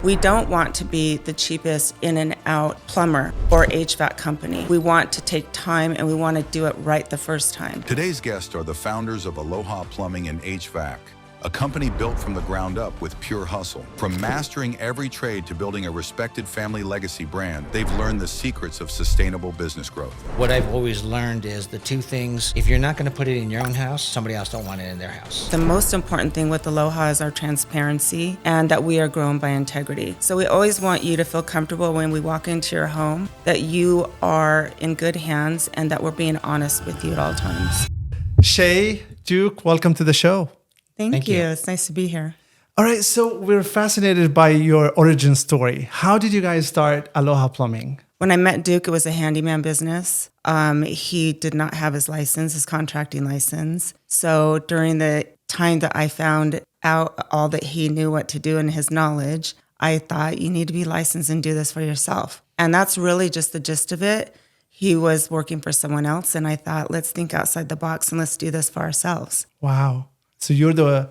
We don't want to be the cheapest in and out plumber or HVAC company. We want to take time and we want to do it right the first time. Today's guests are the founders of Aloha Plumbing and HVAC, a company built from the ground up with pure hustle. From mastering every trade to building a respected family legacy brand, they've learned the secrets of sustainable business growth. What I've always learned is the two things: if you're not going to put it in your own house, somebody else don't want it in their house. The most important thing with Aloha is our transparency and that we are grown by integrity. So we always want you to feel comfortable when we walk into your home, that you are in good hands and that we're being honest with you at all times. Shea, Duke, welcome to the show. Thank you. It's nice to be here. All right, so we're fascinated by your origin story. How did you guys start Aloha Plumbing? When I met Duke, it was a handyman business. He did not have his license, his contracting license. So during the time that I found out all that he knew what to do and his knowledge, I thought, you need to be licensed and do this for yourself. And that's really just the gist of it. He was working for someone else, and I thought, let's think outside the box and let's do this for ourselves. Wow. So you're the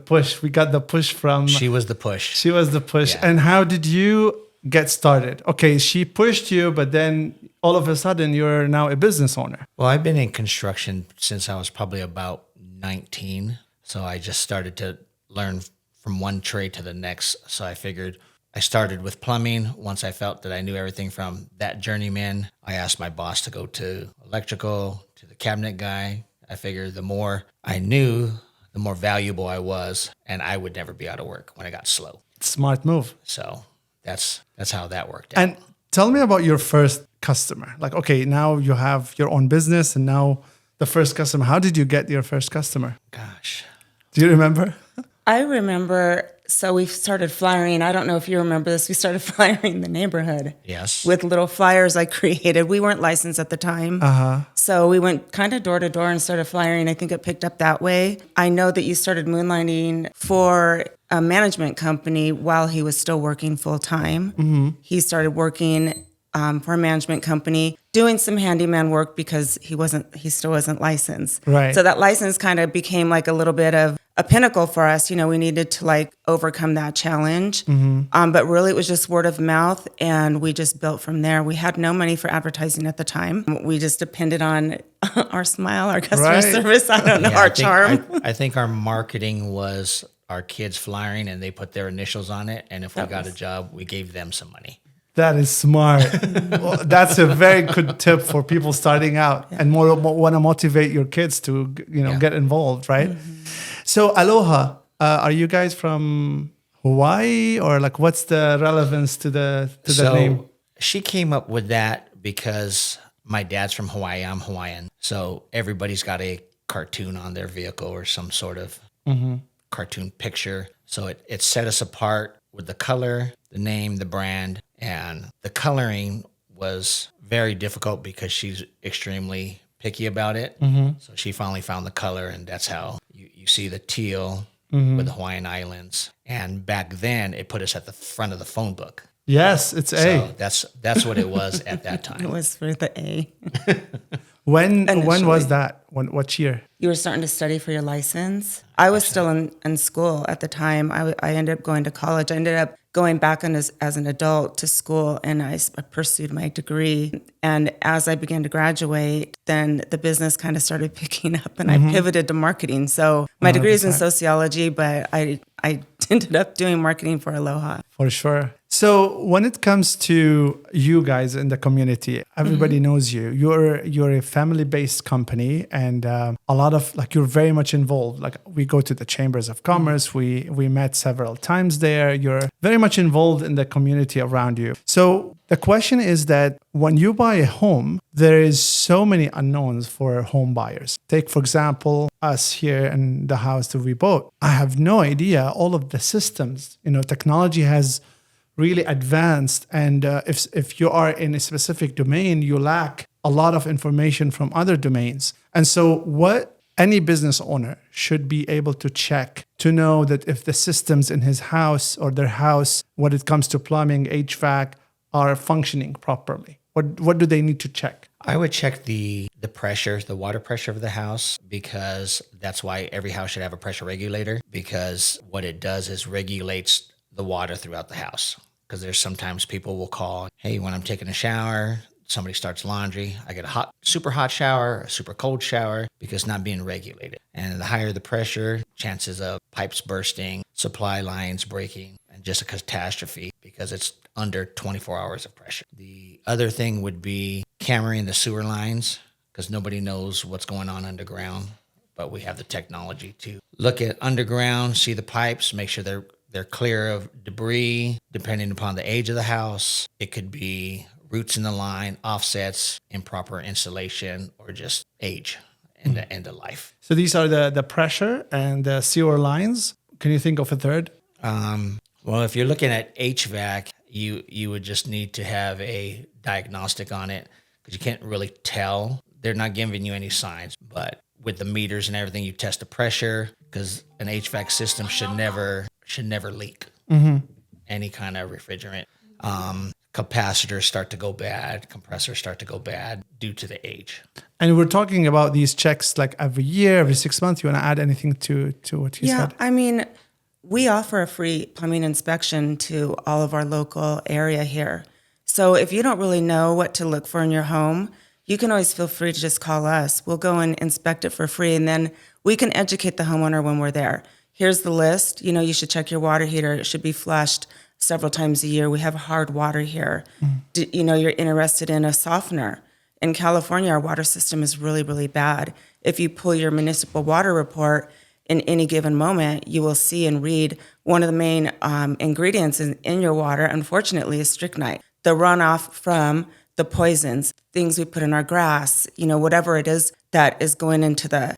push. We got the push from... She was the push. She was the push. Yeah. And how did you get started? Okay, she pushed you, but then all of a sudden you're now a business owner. Well, I've been in construction since I was probably about 19. So I just started to learn from one trade to the next. So I figured I started with plumbing. Once I felt that I knew everything from that journeyman, I asked my boss to go to electrical, to the cabinet guy. I figured the more I knew, the more valuable I was, and I would never be out of work when I got slow. Smart move. So that's how that worked out. And tell me about your first customer. Like, okay, now you have your own business and now the first customer. How did you get your first customer? Gosh. Do you remember? I remember, so we started flyering. I don't know if you remember this. We started flyering the neighborhood. Yes. With little flyers I created. We weren't licensed at the time. So we went kind of door to door and started flyering. I think it picked up that way. I know that you started moonlighting for a management company while he was still working full time. Mm-hmm. He started working for a management company, doing some handyman work because he still wasn't licensed. Right. So that license kind of became like a little bit of a pinnacle for us. You know, we needed to like overcome that challenge. Mm-hmm. But really it was just word of mouth and we just built from there. We had no money for advertising at the time. We just depended on our smile, our customer service. I don't know, our charm. I think our marketing was our kids flying and they put their initials on it. And if we got a job, we gave them some money. That is smart. Well, that's a very good tip for people starting out and more want to motivate your kids to, get involved, right? Mm-hmm. So Aloha, are you guys from Hawaii or like what's the relevance to the name? She came up with that because my dad's from Hawaii. I'm Hawaiian. So everybody's got a cartoon on their vehicle or some sort of cartoon picture. So it set us apart with the color, the name, the brand. And the coloring was very difficult because she's extremely picky about it. Mm-hmm. So she finally found the color, and that's how you see the teal with the Hawaiian Islands. And back then, it put us at the front of the phone book. Yes, it's A. So that's what it was at that time. It was for the A. When was that? What year? You were starting to study for your license. I was still in school at the time. I ended up going to college. I ended up going back as an adult to school, and I pursued my degree. And as I began to graduate, then the business kind of started picking up, and I pivoted to marketing. So my degree is in sociology, but I ended up doing marketing for Aloha. For sure. So when it comes to you guys in the community, everybody knows you. You're a family-based company, and a lot of you're very much involved. Like we go to the chambers of commerce. We met several times there. You're very much involved in the community around you. So the question is that when you buy a home, there is so many unknowns for home buyers. Take, for example, us here in the house that we bought. I have no idea all of the systems. Technology has really advanced, and if you are in a specific domain, you lack a lot of information from other domains. And so what any business owner should be able to check to know that if the systems in his house or their house, when it comes to plumbing, HVAC, are functioning properly. What do they need to check? I would check the pressure, the water pressure of the house, because that's why every house should have a pressure regulator, because what it does is regulates the the water throughout the house. Because there's sometimes people will call, hey, when I'm taking a shower, somebody starts laundry, I get a super hot shower, a super cold shower, because not being regulated. And the higher the pressure, chances of pipes bursting, supply lines breaking, and just a catastrophe because it's under 24 hours of pressure. The other thing would be cameraing the sewer lines, because nobody knows what's going on underground, but we have the technology to look at underground, see the pipes, make sure they're clear of debris, depending upon the age of the house. It could be roots in the line, offsets, improper installation, or just age and the end of life. So these are the pressure and the sewer lines. Can you think of a third? Well, if you're looking at HVAC, you would just need to have a diagnostic on it, because you can't really tell. They're not giving you any signs, but with the meters and everything, you test the pressure, because an HVAC system should never leak. Any kind of refrigerant. Capacitors start to go bad, compressors start to go bad due to the age. And we're talking about these checks like every year, every 6 months. You want to add anything to what you said? I mean, we offer a free plumbing inspection to all of our local area here. So if you don't really know what to look for in your home, you can always feel free to just call us. We'll go and inspect it for free, and then we can educate the homeowner when we're there. Here's the list. You should check your water heater. It should be flushed several times a year. We have hard water here. You're interested in a softener. In California, our water system is really, really bad. If you pull your municipal water report in any given moment, you will see and read one of the main ingredients in your water, unfortunately, is strychnite. The runoff from the poisons, things we put in our grass, whatever it is that is going into the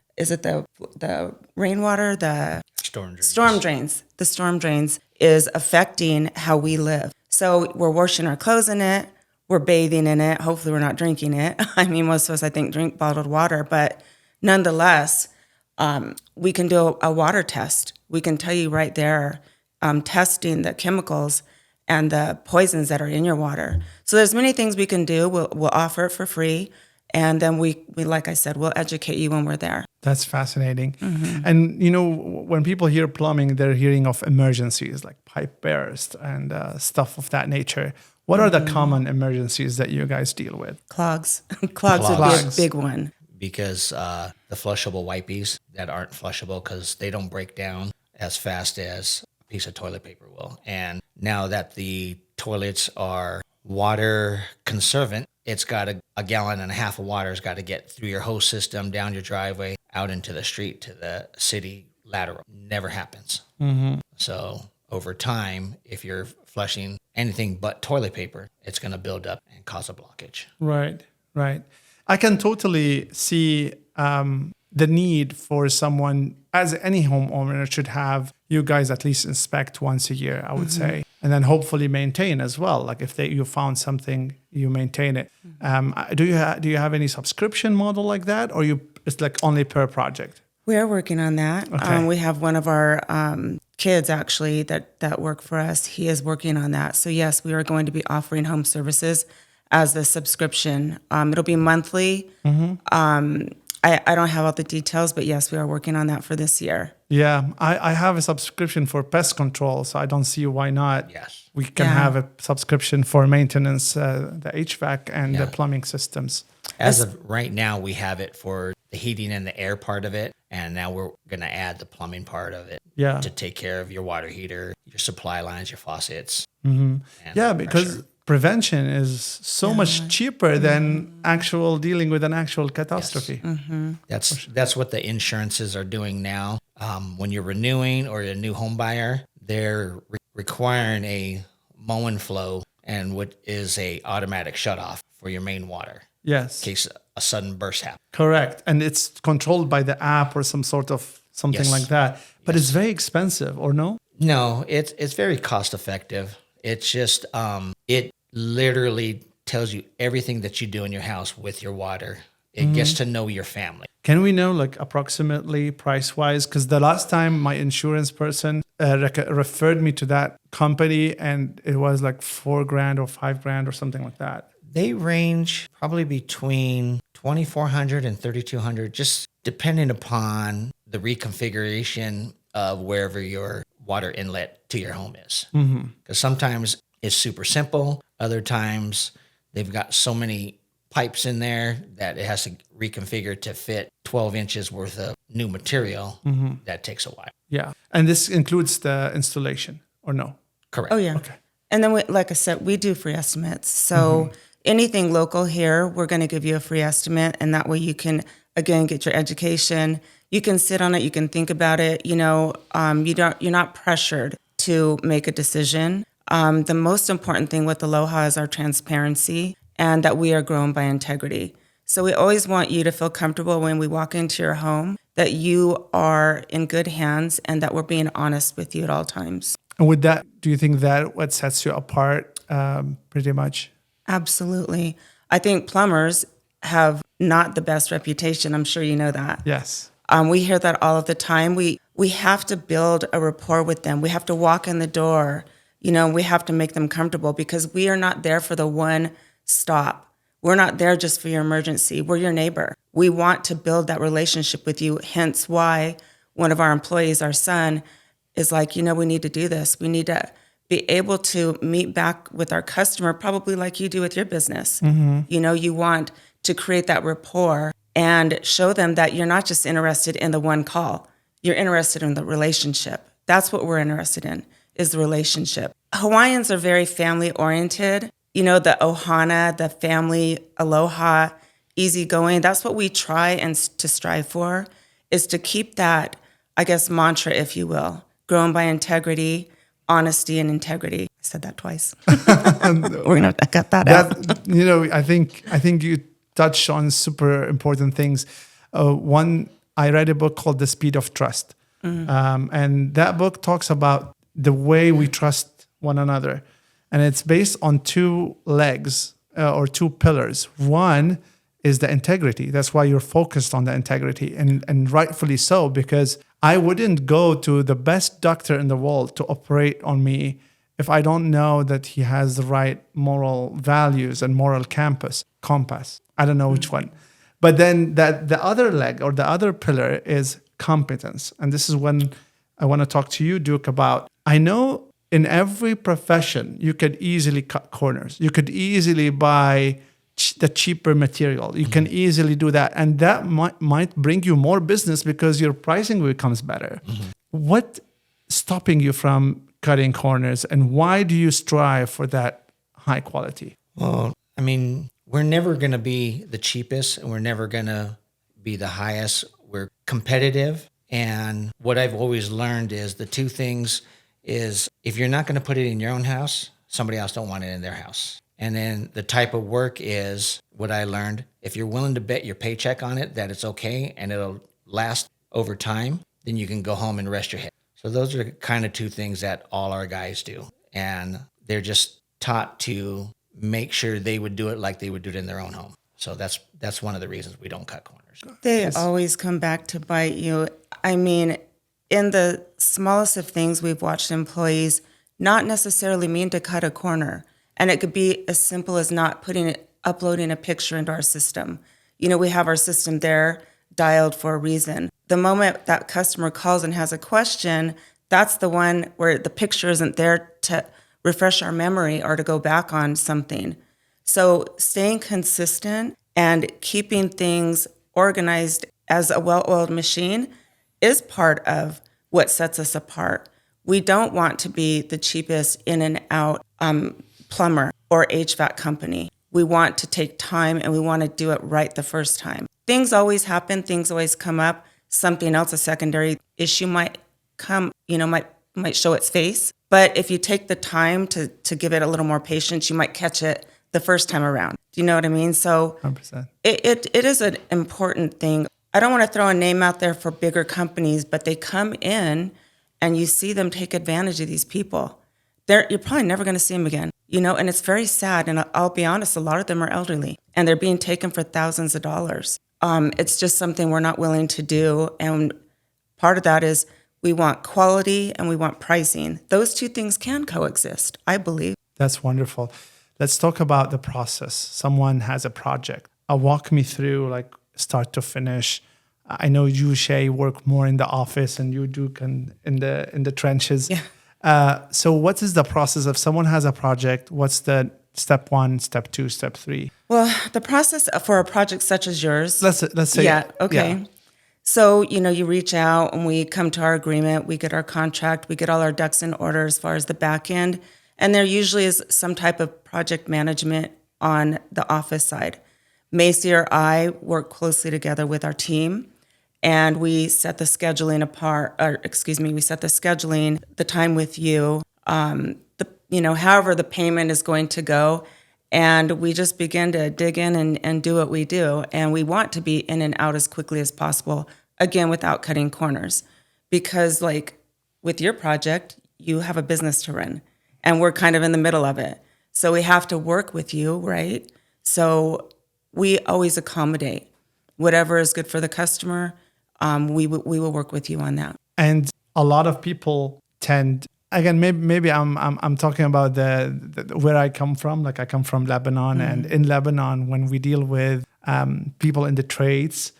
rainwater, the storm drains. The storm drains is affecting how we live. So we're washing our clothes in it, we're bathing in it. Hopefully we're not drinking it. I mean, most of us, I think, drink bottled water, but nonetheless, we can do a water test. We can tell you right there, testing the chemicals and the poisons that are in your water. So there's many things we can do. We'll offer it for free. And then we, like I said, we'll educate you when we're there. That's fascinating. And, when people hear plumbing, they're hearing of emergencies like pipe burst and stuff of that nature. What are the common emergencies that you guys deal with? Clogs. Clogs would be a big one. Because the flushable wipies that aren't flushable, because they don't break down as fast as a piece of toilet paper will. And now that the toilets are water conservant, it's got a gallon and a half of water has got to get through your hose system, down your driveway, out into the street to the city lateral. Never happens. So over time, if you're flushing anything but toilet paper, it's going to build up and cause a blockage. Right. I can totally see the need for someone, as any homeowner should have, you guys at least inspect once a year, I would say, and then hopefully maintain as well. Like if you found something, you maintain it. Do you have any subscription model like that, or it's like only per project? We're working on that. Okay. We have one of our kids actually that work for us. He is working on that. So yes, we are going to be offering home services as the subscription. It'll be monthly. I don't have all the details, but yes, we are working on that for this year. Yeah, I have a subscription for pest control, so I don't see why not. Yes. We can have a subscription for maintenance, the HVAC and the plumbing systems. As of right now, we have it for the heating and the air part of it, and now we're going to add the plumbing part of it to take care of your water heater, your supply lines, your faucets. Yeah, because prevention is so much cheaper than actual dealing with an actual catastrophe. Yes. That's what the insurances are doing now. When you're renewing or you're a new home buyer, they're requiring a mow and flow, and what is a automatic shutoff for your main water. Yes. In case a sudden burst happens. Correct. And it's controlled by the app or something like that. But it's very expensive, or no? No, it's very cost effective. It's just, it literally tells you everything that you do in your house with your water. It gets to know your family. Can we know like approximately price-wise? Because the last time my insurance person referred me to that company, and it was like $4,000 or $5,000 or something like that. They range probably between $2,400 and $3,200, just depending upon the reconfiguration of wherever your water inlet to your home is. Because sometimes it's super simple. Other times they've got so many pipes in there that it has to reconfigure to fit 12 inches worth of new material. That takes a while. Yeah. And this includes the installation or no? Correct. Oh, yeah. Okay. And then, like I said, we do free estimates. So anything local here, we're going to give you a free estimate. And that way you can, again, get your education. You can sit on it. You can think about it. You're not pressured to make a decision. The most important thing with Aloha is our transparency and that we are grown by integrity. So we always want you to feel comfortable when we walk into your home that you are in good hands and that we're being honest with you at all times. And with that, do you think that what sets you apart pretty much? Absolutely. I think plumbers have not the best reputation. I'm sure you know that. Yes. We hear that all of the time. We have to build a rapport with them. We have to walk in the door. We have to make them comfortable because we are not there for the one stop. We're not there just for your emergency. We're your neighbor. We want to build that relationship with you. Hence why one of our employees, our son, is like, we need to do this. We need to be able to meet back with our customer, probably like you do with your business. You want to create that rapport and show them that you're not just interested in the one call. You're interested in the relationship. That's what we're interested in, is the relationship. Hawaiians are very family-oriented. The ohana, the family, aloha, easygoing. That's what we try and to strive for, is to keep that, I guess, mantra, if you will, grown by integrity, honesty, and integrity. I said that twice. We're going to cut that out. I think you touched on super important things. One, I read a book called The Speed of Trust. And that book talks about the way we trust one another. And it's based on two legs or two pillars. One is the integrity. That's why you're focused on the integrity, and rightfully so, because I wouldn't go to the best doctor in the world to operate on me if I don't know that he has the right moral values and moral compass. I don't know which one. But then the other leg or the other pillar is competence. And this is when I want to talk to you, Duke, about, I know in every profession, you could easily cut corners. You could easily buy the cheaper material. You can easily do that. And that might bring you more business because your pricing becomes better. What's stopping you from cutting corners, and why do you strive for that high quality? Well, we're never going to be the cheapest and we're never going to be the highest. We're competitive. And what I've always learned is the two things is, if you're not going to put it in your own house, somebody else don't want it in their house. And then the type of work is what I learned. If you're willing to bet your paycheck on it, that it's okay and it'll last over time, then you can go home and rest your head. So those are kind of two things that all our guys do. And they're just taught to make sure they would do it like they would do it in their own home. So that's one of the reasons we don't cut corners. They always come back to bite you. In the smallest of things, we've watched employees not necessarily mean to cut a corner. And it could be as simple as not uploading a picture into our system. We have our system there dialed for a reason. The moment that customer calls and has a question, that's the one where the picture isn't there to refresh our memory or to go back on something. So staying consistent and keeping things organized as a well-oiled machine is part of what sets us apart. We don't want to be the cheapest in and out plumber or HVAC company. We want to take time and we want to do it right the first time. Things always happen. Things always come up. Something else, a secondary issue might come, might show its face. But if you take the time to give it a little more patience, you might catch it the first time around. Do you know what I mean? So 100%. It is an important thing. I don't want to throw a name out there for bigger companies, but they come in and you see them take advantage of these people. You're probably never going to see them again, and it's very sad. And I'll be honest, a lot of them are elderly and they're being taken for thousands of dollars. It's just something we're not willing to do. And part of that is we want quality and we want pricing. Those two things can coexist, I believe. That's wonderful. Let's talk about the process. Someone has a project. Walk me through, like, start to finish. I know you, Shea, work more in the office, and you do in the trenches. Yeah. So what is the process if someone has a project? What's the step 1, step 2, step 3? Well, the process for a project such as yours. Let's say Yeah. Okay. yeah. So, you reach out and we come to our agreement, we get our contract, we get all our ducks in order as far as the back end. And there usually is some type of project management on the office side. Macy or I work closely together with our team, and we set the scheduling we set the scheduling, the time with you, however the payment is going to go. And we just begin to dig in and do what we do. And we want to be in and out as quickly as possible, again, without cutting corners. Because like with your project, you have a business to run and we're kind of in the middle of it. So we have to work with you, right? So we always accommodate whatever is good for the customer. We will work with you on that. And a lot of people tend, again, maybe I'm talking about the where I come from. Like I come from Lebanon, and in Lebanon, when we deal with people in the trades,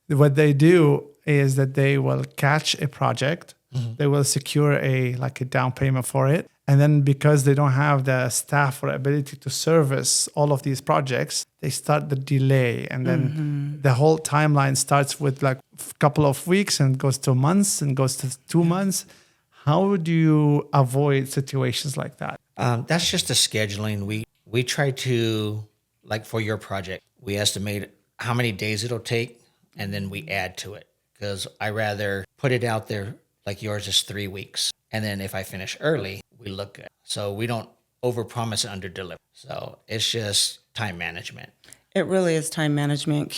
what they do is that they will catch a project, they will secure a down payment for it, and then because they don't have the staff or ability to service all of these projects, they start the delay, and then the whole timeline starts with like a couple of weeks and goes to months and goes to 2 months. How do you avoid situations like that? That's just the scheduling. We try to, like for your project, we estimate how many days it'll take, and then we add to it. Because I rather put it out there like yours is 3 weeks. And then if I finish early, we look at. So we don't overpromise and underdeliver. So it's just time management. It really is time management.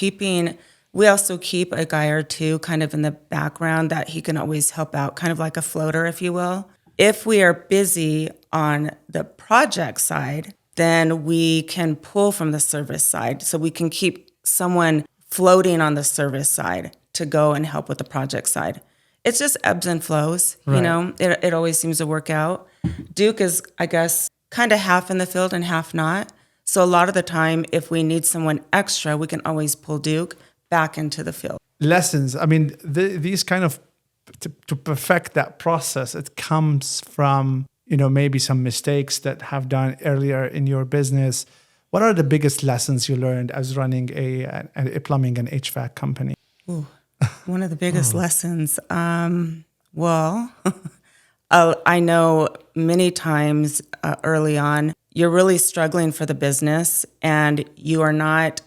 We also keep a guy or two kind of in the background that he can always help out, kind of like a floater, if you will. If we are busy on the project side, then we can pull from the service side. So we can keep someone floating on the service side to go and help with the project side. It's just ebbs and flows, Right. It always seems to work out. Duke is, I guess, kind of half in the field and half not. So a lot of the time, if we need someone extra, we can always pull Duke back into the field. Lessons. I mean, these kind of, to perfect that process, it comes from, maybe some mistakes that have done earlier in your business. What are the biggest lessons you learned as running a plumbing and HVAC company? Ooh, one of the biggest lessons. Well, I know many times early on, you're really struggling for the business and you are not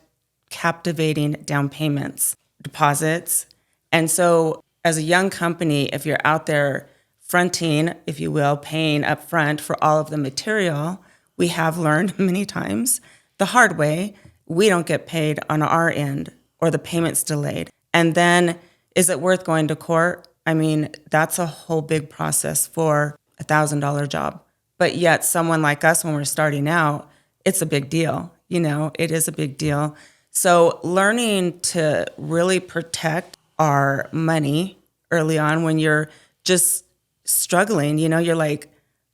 captivating down payments, deposits. And so as a young company, if you're out there fronting, if you will, paying up front for all of the material, we have learned many times the hard way, we don't get paid on our end or the payment's delayed. And then is it worth going to court? I mean, that's a whole big process for $1,000 job. But yet someone like us, when we're starting out, it's a big deal. It is a big deal. So learning to really protect our money early on when you're just struggling, you're like,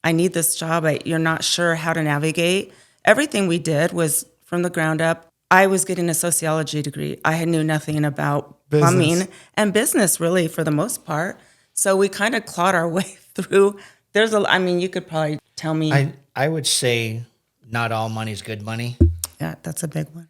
I need this job. You're not sure how to navigate. Everything we did was from the ground up. I was getting a sociology degree. I knew nothing about plumbing and business really for the most part. So we kind of clawed our way through. You could probably tell me. I would say not all money's good money. Yeah, that's a big one.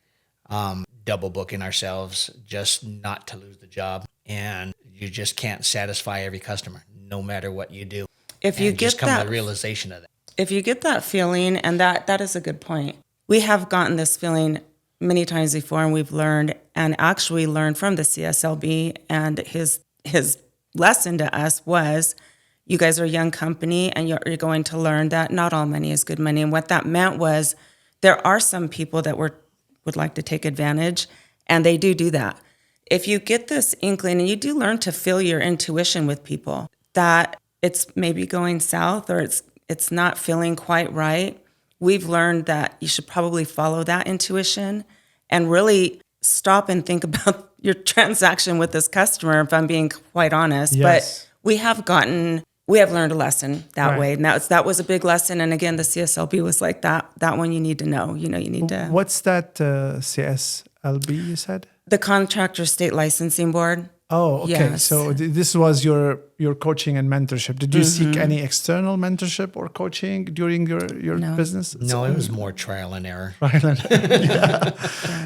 Double booking ourselves just not to lose the job. And you just can't satisfy every customer, no matter what you do. If you and get just come that, to the realization of that. If you get that feeling, and that is a good point. We have gotten this feeling many times before, and we've learned from the CSLB, and his lesson to us was, you guys are a young company, and you're going to learn that not all money is good money. And what that meant was, there are some people that would like to take advantage, and they do that. If you get this inkling, and you do learn to feel your intuition with people, that it's maybe going south or it's not feeling quite right, we've learned that you should probably follow that intuition and really stop and think about your transaction with this customer, if I'm being quite honest. Yes. But we have learned a lesson that Right. way. And that was a big lesson. And again, the CSLB was like that one you need to know. You need to. What's that CSLB you said? The Contractor State Licensing Board. Oh, okay. Yes. So this was your coaching and mentorship. Did you seek any external mentorship or coaching during your No. business? No, it was more trial and error.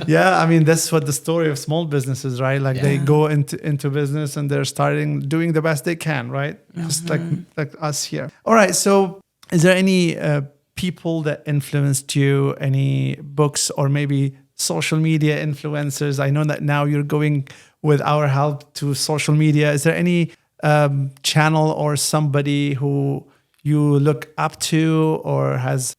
Yeah, I mean that's what the story of small businesses, right? Like they Yeah. go into business and they're starting doing the best they can, right? Just like us here. All right. So, is there any people that influenced you? Any books or maybe social media influencers? I know that now you're going with our help to social media. Is there any channel or somebody who you look up to or has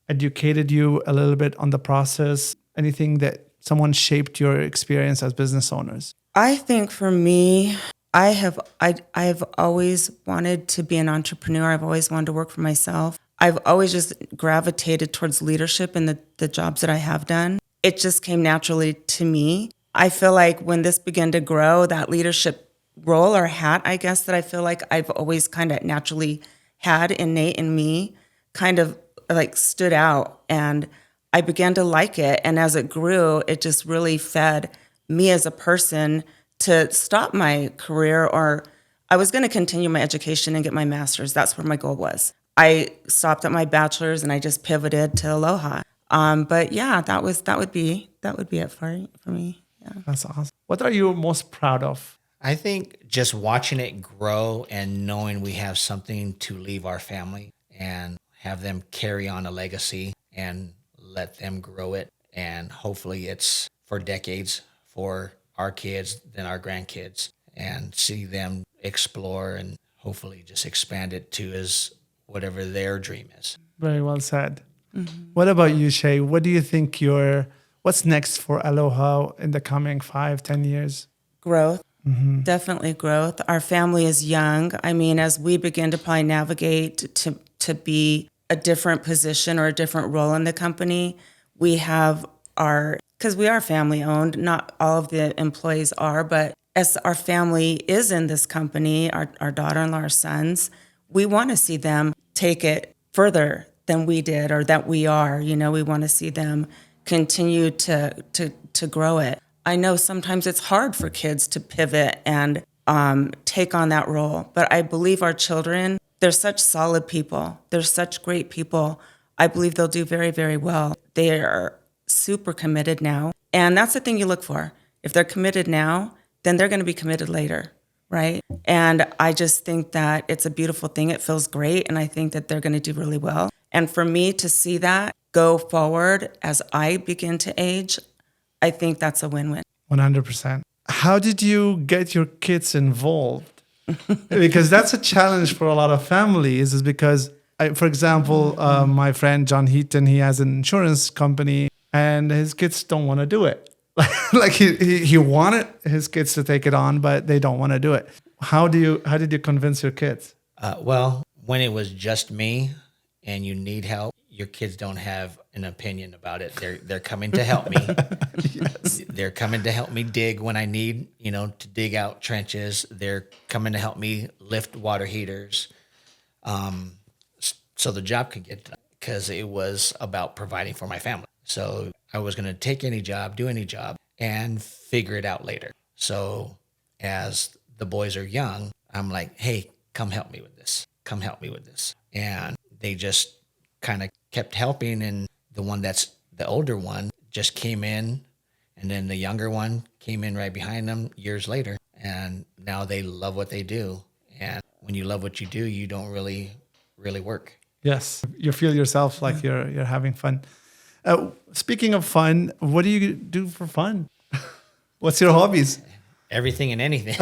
educated you a little bit on the process? Anything that someone shaped your experience as business owners? I think for me, I've always wanted to be an entrepreneur. I've always wanted to work for myself. I've always just gravitated towards leadership in the jobs that I have done. It just came naturally to me. I feel like when this began to grow, that leadership role or hat, I guess, that I feel like I've always kind of naturally had innate in me, kind of like stood out. And I began to like it. And as it grew, it just really fed me as a person to stop my career, or I was going to continue my education and get my master's. That's where my goal was. I stopped at my bachelor's and I just pivoted to Aloha. But yeah, that would be it for me. Yeah. That's awesome. What are you most proud of? I think just watching it grow and knowing we have something to leave our family and have them carry on a legacy and let them grow it. And hopefully it's for decades for our kids, then our grandkids, and see them explore and hopefully just expand it to as whatever their dream is. Very well said. What about you, Shea? What do you think what's next for Aloha in the coming 5-10 years? Growth. Definitely growth. Our family is young. I mean, as we begin to probably navigate to be a different position or a different role in the company, we have because we are family owned, not all of the employees are, but as our family is in this company, our daughter-in-law, our sons, we want to see them take it further than we did or that we are. We want to see them continue to grow it. I know sometimes it's hard for kids to pivot and take on that role, but I believe our children, they're such solid people. They're such great people. I believe they'll do very, very well. They are super committed now. And that's the thing you look for. If they're committed now, then they're going to be committed later, right? And I just think that it's a beautiful thing. It feels great. And I think that they're going to do really well. And for me to see that go forward as I begin to age, I think that's a win-win. 100%. How did you get your kids involved? Because that's a challenge for a lot of families, is because, for example, my friend John Heaton, he has an insurance company and his kids don't want to do it. Like he wanted his kids to take it on, but they don't want to do it. How did you convince your kids? Well, when it was just me and you need help, your kids don't have an opinion about it. They're coming to help me. Yes. They're coming to help me dig when I need, to dig out trenches. They're coming to help me lift water heaters. So the job could get done because it was about providing for my family. So I was going to take any job, do any job, and figure it out later. So as the boys are young, I'm like, hey, come help me with this. Come help me with this. And they just kind of kept helping. And the one that's the older one just came in. And then the younger one came in right behind them years later. And now they love what they do. And when you love what you do, you don't really work. Yes. You feel yourself like you're having fun. Speaking of fun, what do you do for fun? What's your hobbies? Everything and anything.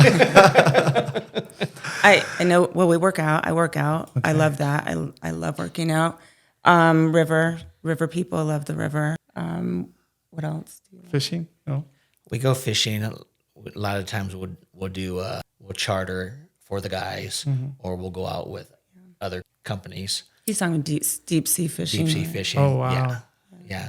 I know. Well, we work out. I work out. Okay. I love that. I love working out. River people love the river. What else? Fishing? No. We go fishing. A lot of times we'll do we'll charter for the guys, or we'll go out with other companies. He's talking deep sea fishing. Deep sea fishing. Oh wow. Yeah.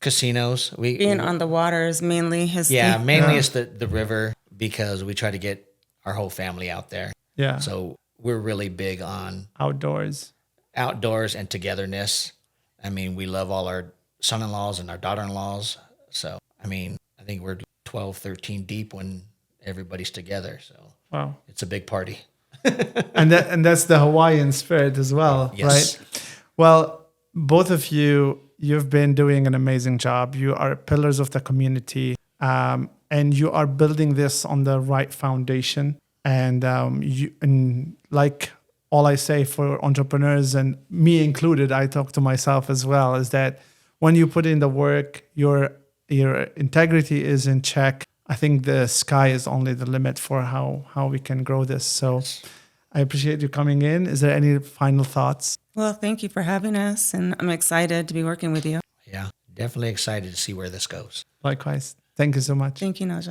Casinos. Being on the water is mainly his thing. Mainly it's the river, because we try to get our whole family out there. Yeah. So we're really big on outdoors and togetherness. I mean, we love all our son-in-laws and our daughter-in-laws. So, I mean, I think we're 12, 13 deep when everybody's together. So Wow. it's a big party. And that's the Hawaiian spirit as well, Yes. right? Well, both of you, you've been doing an amazing job. You are pillars of the community, and you are building this on the right foundation. And and like all I say for entrepreneurs, and me included, I talk to myself as well, is that when you put in the work, your integrity is in check. I think the sky is only the limit for how we can grow this. So I appreciate you coming in. Is there any final thoughts? Well, thank you for having us, and I'm excited to be working with you. Yeah, definitely excited to see where this goes. Likewise. Thank you so much. Thank you, Naja.